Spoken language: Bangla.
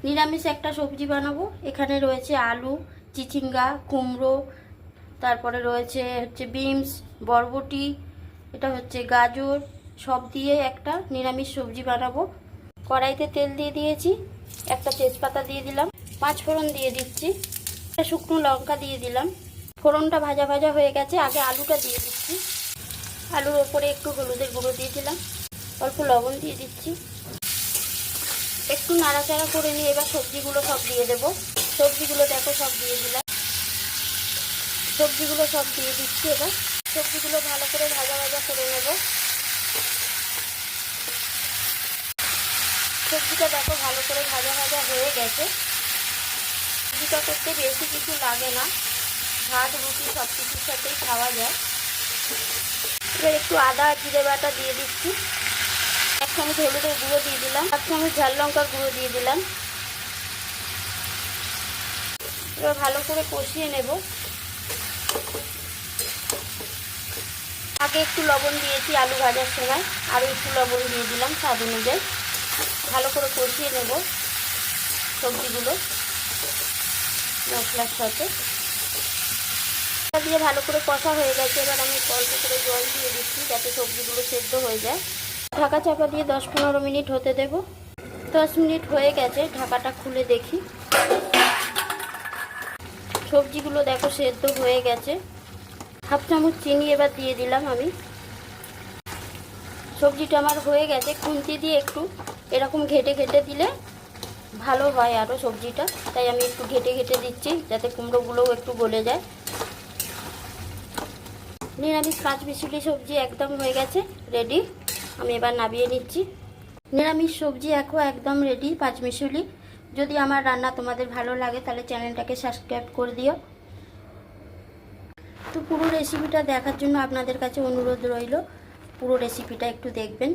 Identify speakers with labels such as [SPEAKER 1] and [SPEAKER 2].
[SPEAKER 1] নিরামিষ একটা সবজি বানাবো। এখানে রয়েছে আলু, চিচিঙ্গা, কুমড়ো, তারপরে রয়েছে বিনস, বরবটি, এটা হচ্ছে গাজর, সব দিয়ে একটা নিরামিষ সবজি বানাবো। কড়াইতে তেল দিয়ে দিয়েছি, একটা তেজপাতা দিয়ে দিলাম, 5 ফোড়ন দিয়ে দিচ্ছি, একটা শুকনো লঙ্কা দিয়ে দিলাম। ফোড়নটা ভাজা ভাজা হয়ে গেছে, আগে আলুটা দিয়ে দিচ্ছি। আলুর ওপরে একটু হলুদের গুঁড়ো দিয়ে দিলাম, অল্প লবণ দিয়ে দিচ্ছি, একটু নাড়াচাড়া করে নিয়ে এবার সবজিগুলো সব দিয়ে দেবো। সবজিগুলো দেখো সব দিয়ে দিলাম, সবজিগুলো সব দিয়ে দিচ্ছি। এবার সবজিগুলো ভালো করে ভাজা ভাজা করে নেব। সবজিটা দেখো ভালো করে ভাজা ভাজা হয়ে গেছে। সবজিটা করতে বেশি কিছু লাগে না, ভাত রুটি সব কিছুর সাথেই খাওয়া যায়। এবার একটু আদা জিরে বাটা দিয়ে দিচ্ছি, 1 চামচ হলুদের গুঁড়ো দিয়ে দিলাম, 1 চামচ ঝাল লঙ্কার গুঁড়ো দিয়ে দিলাম। এবার ভালো করে কষিয়ে নেব। আগে একটু লবণ দিয়েছি আলু ভাজার সময়, আরও একটু লবণ দিয়ে দিলাম স্বাদ অনুযায়ী। ভালো করে কষিয়ে নেব সবজিগুলো মশলার সাথে। দিয়ে ভালো করে কষা হয়ে গেছে, এবার আমি অল্প করে জল দিয়ে দিচ্ছি যাতে সবজিগুলো সেদ্ধ হয়ে যায়। ঢাকা চাপা দিয়ে 10-15 মিনিট হতে দেব। 10 মিনিট হয়ে গেছে, ঢাকাটা খুলে দেখি। সবজিগুলো দেখো সেদ্ধ হয়ে গেছে। 1/2 চামচ চিনি এবার দিয়ে দিলাম আমি। সবজিটা আমার হয়ে গেছে, খুন্তি দিয়ে একটু এরকম ঘেটে ঘেটে দিলে ভালো হয় আরও সবজিটা, তাই আমি একটু ঘেটে ঘেটে দিচ্ছি যাতে কুমড়োগুলোও একটু গলে যায়। নিরামিষ 5 মিশালি সবজি একদম হয়ে গেছে, রেডি। আমি এবার নামিয়ে নিচ্ছি। নিরামিষ সবজি এখন একদম রেডি 5 মিশালি। যদি আমার রান্না তোমাদের ভালো লাগে তাহলে চ্যানেলটাকে সাবস্ক্রাইব করে দিও। তো পুরো রেসিপিটা দেখার জন্য আপনাদের কাছে অনুরোধ রইল, পুরো রেসিপিটা একটু দেখবেন।